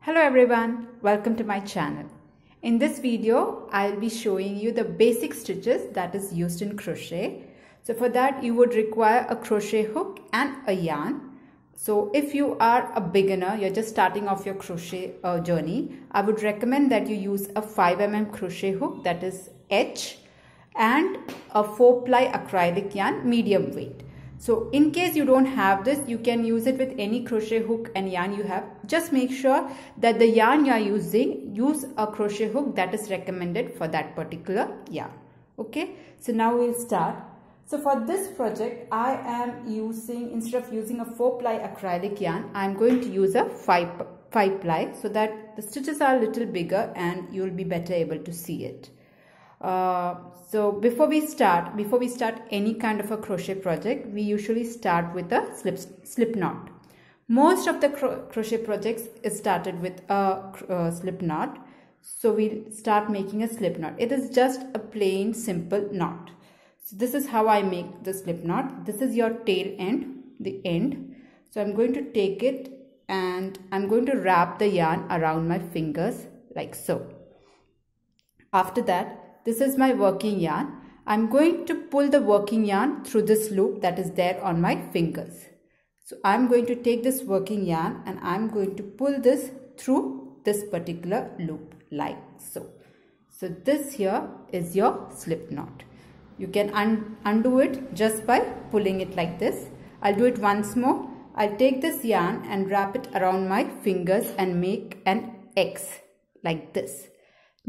Hello everyone, welcome to my channel. In this video, I'll be showing you the basic stitches that is used in crochet. So for that you would require a crochet hook and a yarn. So if you are a beginner, you're just starting off your crochet journey, I would recommend that you use a 5mm crochet hook, that is H, and a 4-ply acrylic yarn, medium weight. So in case you don't have this, you can use it with any crochet hook and yarn you have. Just make sure that the yarn you are using, use a crochet hook that is recommended for that particular yarn. Okay, so now we'll start. So for this project, I am using, instead of using a 4-ply acrylic yarn, I am going to use a 5-ply so that the stitches are a little bigger and you will be better able to see it. So before we start any kind of a crochet project, we usually start with a slip knot. Most of the crochet projects is started with a slip knot. So we'll start making a slip knot. It is just a plain simple knot. So this is how I make the slip knot. This is your tail end, the end. So I'm going to take it and I'm going to wrap the yarn around my fingers like so. After that, this is my working yarn. I'm going to pull the working yarn through this loop that is there on my fingers. So I'm going to take this working yarn and I'm going to pull this through this particular loop like so. So this here is your slip knot. You can undo it just by pulling it like this. I'll do it once more. I'll take this yarn and wrap it around my fingers and make an X like this.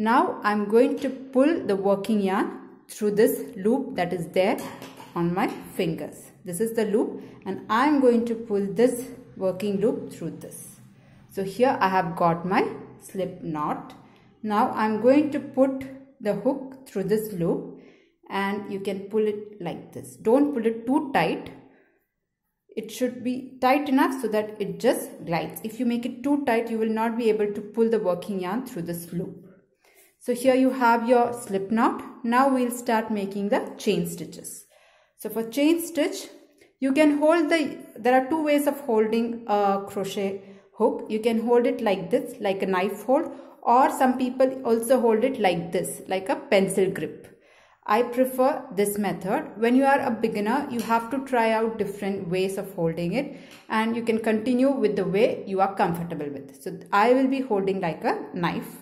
Now I'm going to pull the working yarn through this loop that is there on my fingers. This is the loop and I'm going to pull this working loop through this. So here I have got my slip knot. Now I'm going to put the hook through this loop and you can pull it like this. Don't pull it too tight. It should be tight enough so that it just glides. If you make it too tight, you will not be able to pull the working yarn through this loop. So here you have your slip knot. Now we'll start making the chain stitches. So for chain stitch, you can hold there are two ways of holding a crochet hook. You can hold it like this, like a knife hold, or some people also hold it like this, like a pencil grip. I prefer this method. When you are a beginner, you have to try out different ways of holding it and you can continue with the way you are comfortable with. So I will be holding like a knife.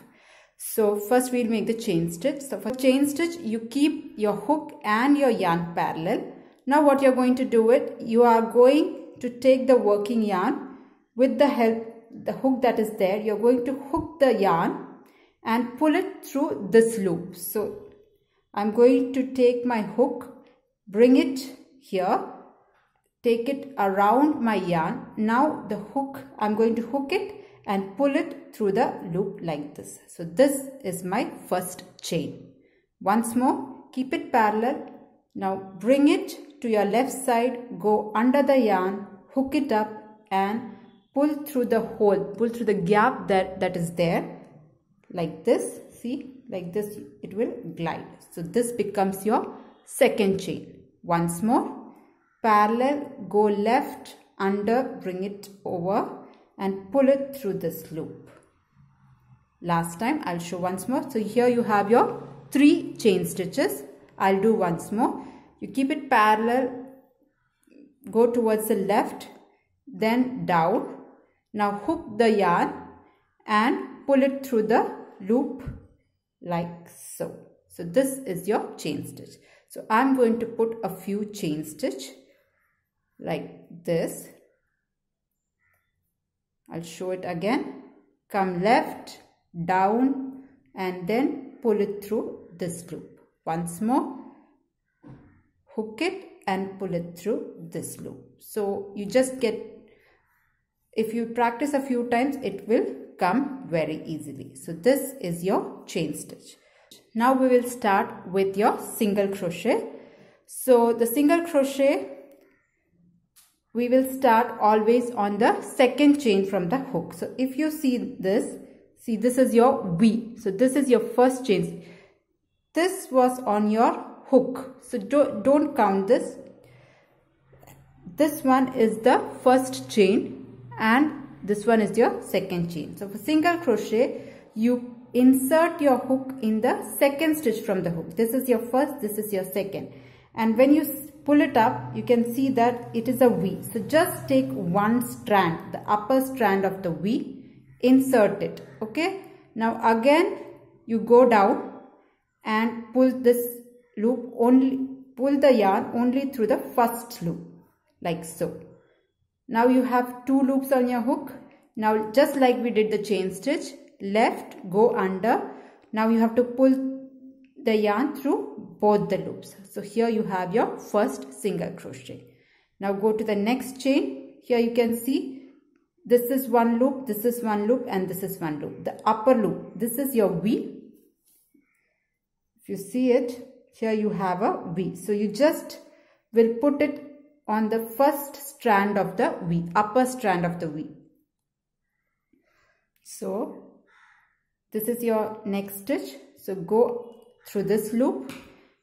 So first we'll make the chain stitch. So for chain stitch, you keep your hook and your yarn parallel. Now what you're going to do it, you are going to take the working yarn with the hook that is there. You're going to hook the yarn and pull it through this loop. So I'm going to take my hook, bring it here, take it around my yarn. Now the hook, I'm going to hook it and pull it through the loop like this. So this is my first chain. Once more, keep it parallel. Now bring it to your left side, go under the yarn, hook it up and pull through the hole, pull through the gap that is there like this. See, like this it will glide. So this becomes your second chain. Once more, parallel, go left, under, bring it over and pull it through this loop. Last time I'll show once more. So here you have your 3 chain stitches. I'll do once more. You keep it parallel, go towards the left, then down. Now hook the yarn and pull it through the loop like so. So this is your chain stitch. So I'm going to put a few chain stitch like this. I'll show it again. Come left, down and then pull it through this loop. Once more, hook it and pull it through this loop. So you just get, if you practice a few times, it will come very easily. So this is your chain stitch. Now we will start with your single crochet. So the single crochet, we will start always on the second chain from the hook. So if you see this is your V. So this is your first chain. This was on your hook. So don't count this. This one is the first chain and this one is your second chain. So for single crochet, you insert your hook in the second stitch from the hook. This is your first, this is your second. And when you pull it up, you can see that it is a V. So just take one strand, the upper strand of the V, insert it. Okay. Now again, you go down and pull this loop only, pull the yarn only through the first loop, like so. Now you have 2 loops on your hook. Now just like we did the chain stitch, left, go under. Now you have to pull the yarn through both the loops. So here you have your first single crochet. Now go to the next chain. Here you can see this is one loop, this is one loop, and this is one loop. The upper loop, this is your V. If you see it, here you have a V. So you just will put it on the first strand of the V, upper strand of the V. So this is your next stitch. So go through this loop.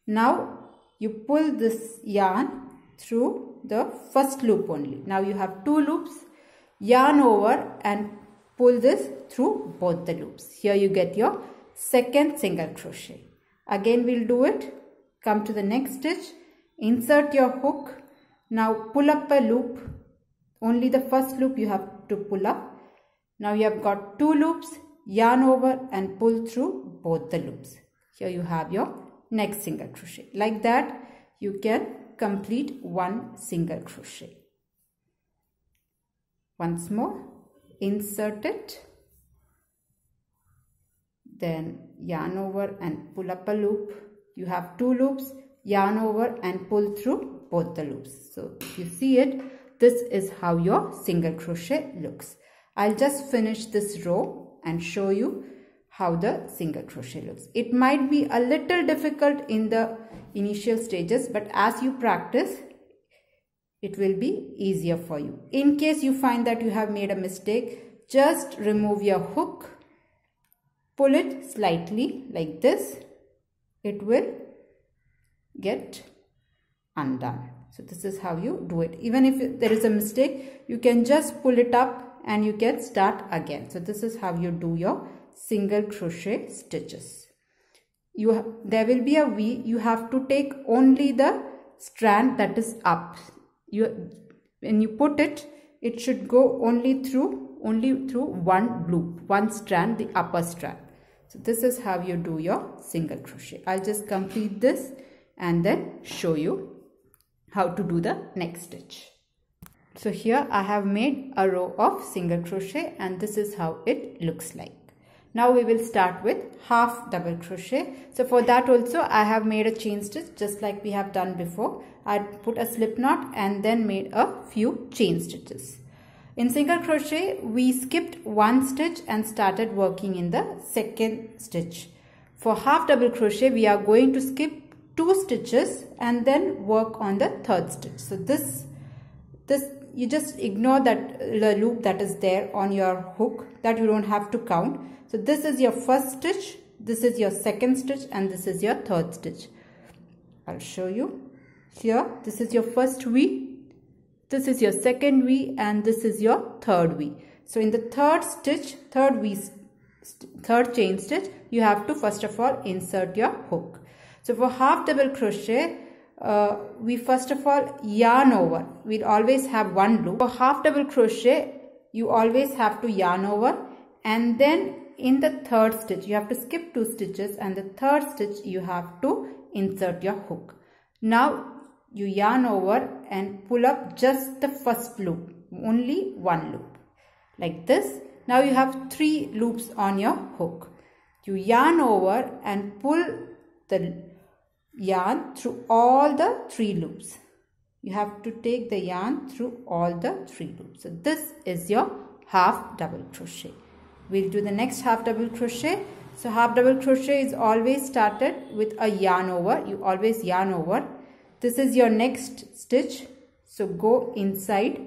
Now you pull this yarn through the first loop only. Now you have 2 loops, yarn over and pull this through both the loops. Here you get your second single crochet. Again we'll do it. Come to the next stitch, insert your hook. Now pull up a loop. Only the first loop you have to pull up. Now you have got 2 loops, yarn over and pull through both the loops. Here you have your next single crochet. Like that you can complete one single crochet. Once more, insert it, then yarn over and pull up a loop. You have 2 loops, yarn over and pull through both the loops. So if you see it, this is how your single crochet looks. I'll just finish this row and show you how the single crochet looks. It might be a little difficult in the initial stages, but as you practice, it will be easier for you. In case you find that you have made a mistake, just remove your hook, pull it slightly like this. It will get undone. So this is how you do it. Even if there is a mistake, you can just pull it up and you can start again. So this is how you do your single crochet stitches. There will be a V. You have to take only the strand that is up. When you put it, it should go only through one loop, one strand, the upper strand. So this is how you do your single crochet. I'll just complete this and then show you how to do the next stitch. So here I have made a row of single crochet and this is how it looks like. Now we will start with half double crochet. So for that also I have made a chain stitch just like we have done before. I put a slip knot and then made a few chain stitches. In single crochet we skipped one stitch and started working in the second stitch. For half double crochet we are going to skip 2 stitches and then work on the third stitch. So this you just ignore that loop that is there on your hook, that you don't have to count. So this is your first stitch, this is your second stitch and this is your third stitch. I'll show you. Here this is your first V, this is your second V and this is your third V. So in the third stitch, third chain stitch, you have to first of all insert your hook. So for half double crochet, we first of all yarn over. We'll always have one loop. For half double crochet, you always have to yarn over, and then in the third stitch you have to skip 2 stitches and the third stitch you have to insert your hook. Now you yarn over and pull up just the first loop, only one loop like this. Now you have 3 loops on your hook. You yarn over and pull the yarn through all the 3 loops. You have to take the yarn through all the 3 loops. So this is your half double crochet. We'll do the next half double crochet. So half double crochet is always started with a yarn over. You always yarn over. This is your next stitch. So go inside.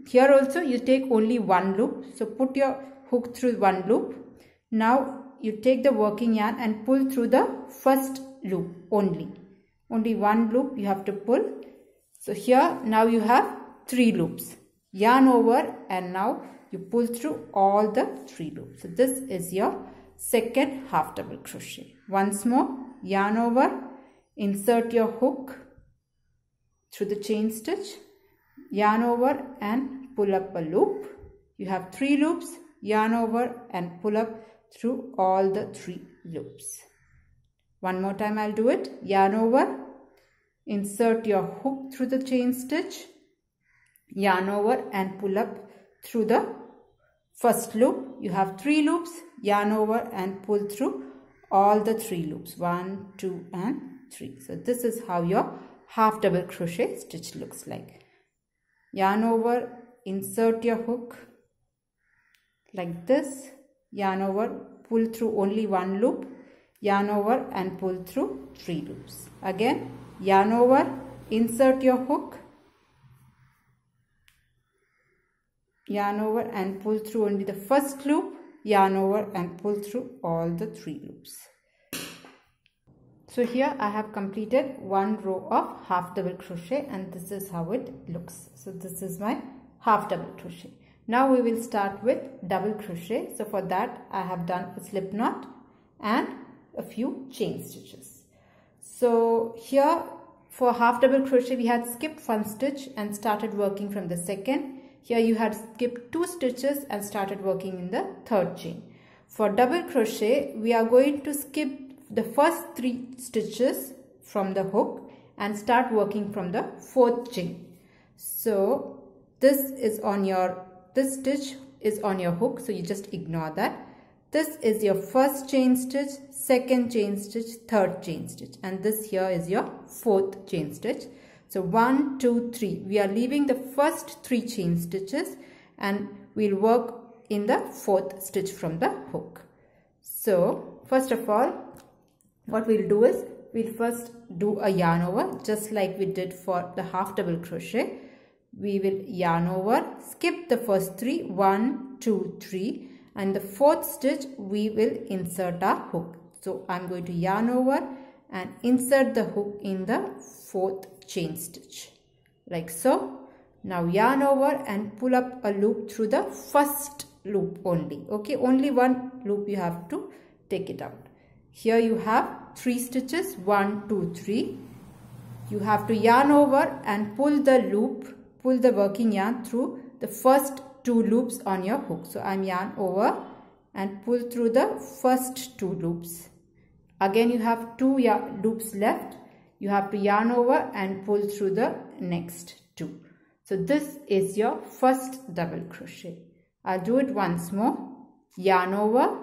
Here also you take only one loop. So put your hook through one loop. Now you take the working yarn and pull through the first loop only one loop you have to pull. So here now you have 3 loops. yarn over, and now you pull through all the 3 loops. So this is your second half double crochet. Once more, yarn over, insert your hook through the chain stitch, yarn over and pull up a loop. You have 3 loops, yarn over and pull up through all the 3 loops. One more time I'll do it. Yarn over, insert your hook through the chain stitch, yarn over and pull up through the first loop. You have 3 loops, yarn over and pull through all the 3 loops. 1, 2 and 3. So this is how your half double crochet stitch looks like. Yarn over, insert your hook like this, yarn over, pull through only 1 loop, yarn over and pull through 3 loops. Again, yarn over, insert your hook, yarn over and pull through only the first loop, yarn over and pull through all the 3 loops. So here I have completed 1 row of half double crochet, and this is how it looks. So this is my half double crochet. Now we will start with double crochet. So for that I have done a slip knot and a few chain stitches. So here for half double crochet we had skipped 1 stitch and started working from the second. Here you had skipped 2 stitches and started working in the 3rd chain. For double crochet we are going to skip the first 3 stitches from the hook and start working from the 4th chain. So this stitch is on your hook, so you just ignore that. This is your first chain stitch, second chain stitch, 3rd chain stitch, and this here is your 4th chain stitch. So 1, 2, 3. We are leaving the first 3 chain stitches and we'll work in the 4th stitch from the hook. So first of all, what we'll do is we'll first do a yarn over, just like we did for the half double crochet. We will yarn over, skip the first 3, 1, 2, 3, and the 4th stitch we will insert our hook. So I'm going to yarn over and insert the hook in the 4th chain stitch like so. Now yarn over and pull up a loop through the first loop only. Okay, only 1 loop you have to take it out. Here you have 3 stitches, 1, 2, 3. You have to yarn over and pull the loop, pull the working yarn through the first 2 loops on your hook. So I'm yarn over and pull through the first 2 loops. Again you have 2 loops left. You have to yarn over and pull through the next 2. So this is your first double crochet. I'll do it once more. Yarn over,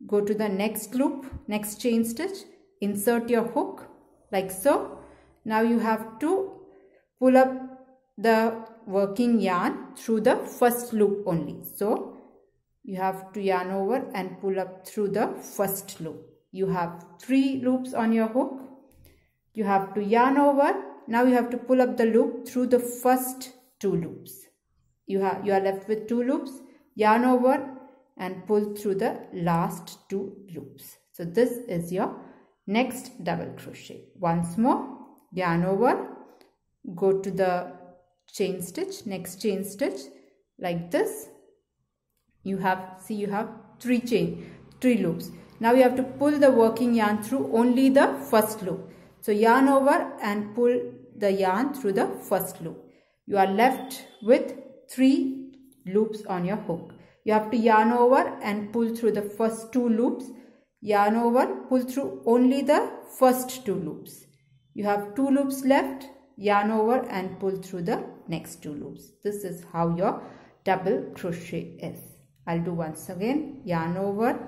go to the next loop, next chain stitch, insert your hook like so. Now you have to pull up the working yarn through the first loop only. So you have to yarn over and pull up through the first loop. You have 3 loops on your hook. You have to yarn over. Now you have to pull up the loop through the first 2 loops. You are left with 2 loops. Yarn over and pull through the last 2 loops. So this is your next double crochet. Once more, yarn over, go to the chain stitch, next chain stitch like this. You have 3 loops. Now you have to pull the working yarn through only the first loop. So yarn over and pull the yarn through the first loop. You are left with 3 loops on your hook. You have to yarn over and pull through the first 2 loops. Yarn over, pull through only the first 2 loops. You have 2 loops left. Yarn over and pull through the next 2 loops. This is how your double crochet is. I'll do once again. Yarn over,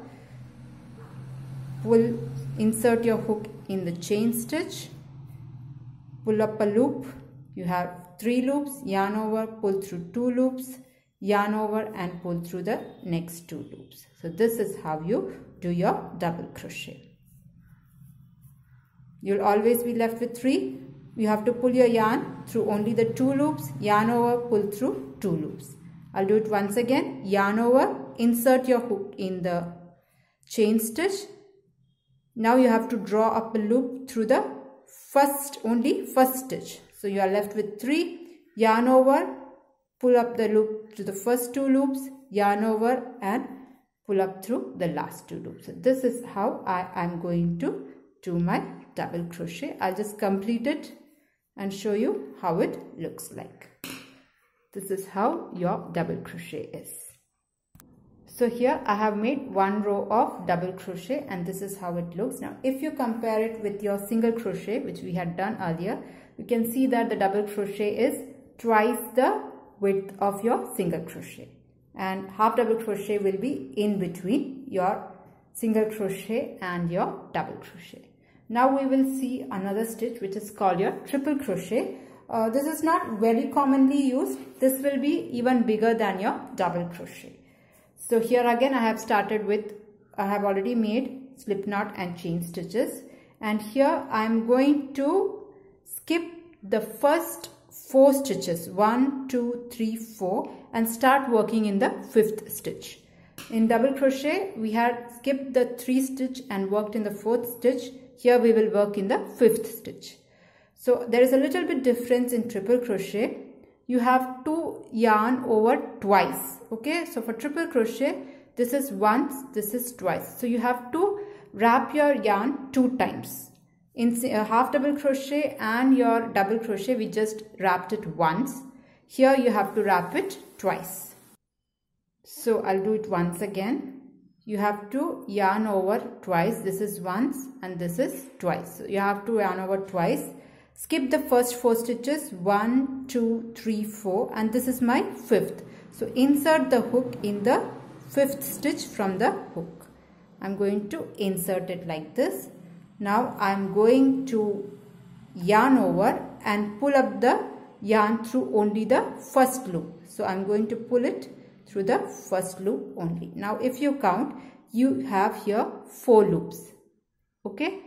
pull, insert your hook in the chain stitch, pull up a loop. You have 3 loops. Yarn over, pull through 2 loops. Yarn over and pull through the next 2 loops. So this is how you do your double crochet. You'll always be left with 3. You have to pull your yarn through only the 2 loops. Yarn over, pull through 2 loops. I'll do it once again. Yarn over, insert your hook in the chain stitch. Now you have to draw up a loop through the first stitch. So you are left with 3. Yarn over, pull up the loop through the first 2 loops, yarn over and pull up through the last 2 loops. So this is how I am going to do my double crochet. I'll just complete it and show you how it looks like. This is how your double crochet is. So here I have made 1 row of double crochet and this is how it looks. Now if you compare it with your single crochet, which we had done earlier, you can see that the double crochet is twice the width of your single crochet, and half double crochet will be in between your single crochet and your double crochet. Now we will see another stitch which is called your triple crochet. This is not very commonly used. This will be even bigger than your double crochet. So here again I have already made slip knot and chain stitches, and here I am going to skip the first 4 stitches, 1, 2, 3, 4, and start working in the 5th stitch. In double crochet we had skipped the 3 stitch and worked in the 4th stitch. Here we will work in the 5th stitch. So there is a little bit difference in triple crochet. You have to yarn over twice. Okay, so for triple crochet, this is once, this is twice. So you have to wrap your yarn 2 times. In half double crochet and your double crochet, we just wrapped it once. Here you have to wrap it twice. So I'll do it once again. You have to yarn over twice. This is once and this is twice. So you have to yarn over twice. Skip the first 4 stitches, 1, 2, 3, 4, and this is my 5th. So insert the hook in the 5th stitch from the hook. I'm going to insert it like this. Now I'm going to yarn over and pull up the yarn through only the first loop. So I'm going to pull it through the first loop only. Now if you count, you have here 4 loops. Okay.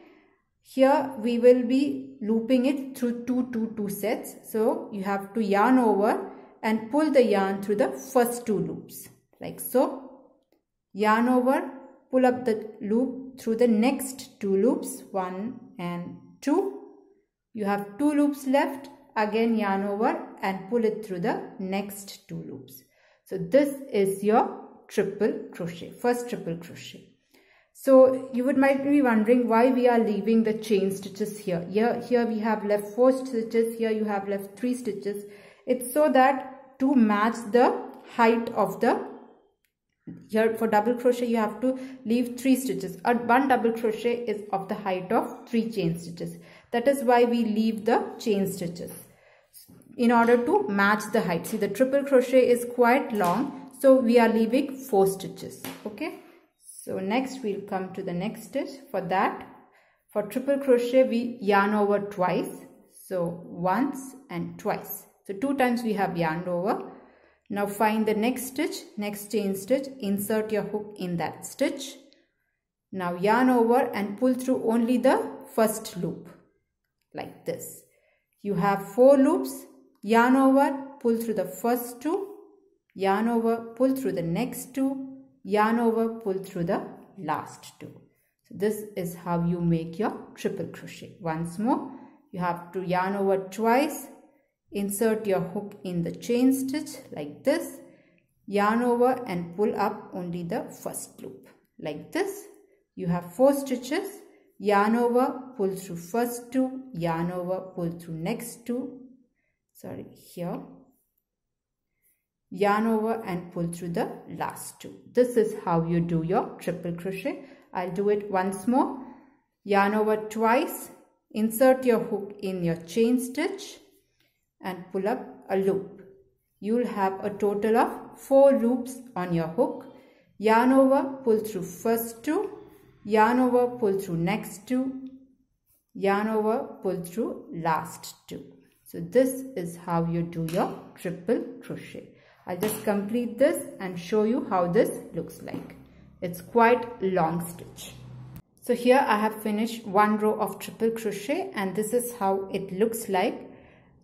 Here we will be looping it through 2 sets. So you have to yarn over and pull the yarn through the first 2 loops like so. Yarn over, pull up the loop through the next 2 loops, 1 and 2. You have 2 loops left. Again yarn over and pull it through the next 2 loops. So this is your triple crochet, first triple crochet. So you might be wondering why we are leaving the chain stitches here. Here we have left 4 stitches, here you have left 3 stitches. It's so that to match the height of the, here for double crochet you have to leave 3 stitches. One double crochet is of the height of 3 chain stitches. That is why we leave the chain stitches in order to match the height. See, the triple crochet is quite long, so we are leaving 4 stitches. Okay. So next we'll come to the next stitch. For that, for triple crochet we yarn over twice. So once and twice. So 2 times we have yarned over. Now find the next stitch, next chain stitch, insert your hook in that stitch. Now yarn over and pull through only the first loop like this. You have 4 loops, yarn over, pull through the first 2, yarn over, pull through the next 2, yarn over, pull through the last 2. So this is how you make your triple crochet. Once more, you have to yarn over twice, insert your hook in the chain stitch like this, yarn over and pull up only the first loop like this. You have 4 stitches, yarn over, pull through first 2, yarn over, pull through next 2, here, yarn over and pull through the last 2. This is how you do your triple crochet. I'll do it once more. Yarn over twice, insert your hook in your chain stitch and pull up a loop. You'll have a total of 4 loops on your hook. Yarn over, pull through first 2, yarn over, pull through next 2, yarn over, pull through last 2. So this is how you do your triple crochet. I'll just complete this and show you how this looks like. It's quite a long stitch. So here I have finished 1 row of triple crochet and this is how it looks like.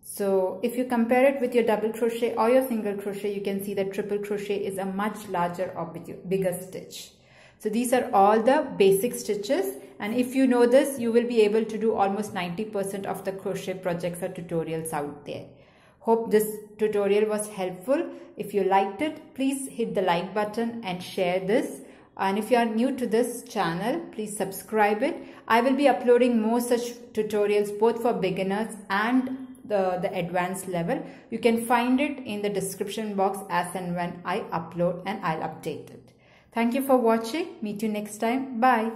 So if you compare it with your double crochet or your single crochet, you can see that triple crochet is a much larger or bigger stitch. So these are all the basic stitches, and if you know this, you will be able to do almost 90% of the crochet projects or tutorials out there. Hope this tutorial was helpful. If you liked it, please hit the like button and share this. And if you are new to this channel, please subscribe it. I will be uploading more such tutorials both for beginners and the advanced level. You can find it in the description box as and when I upload, and I'll update it. Thank you for watching. Meet you next time. Bye.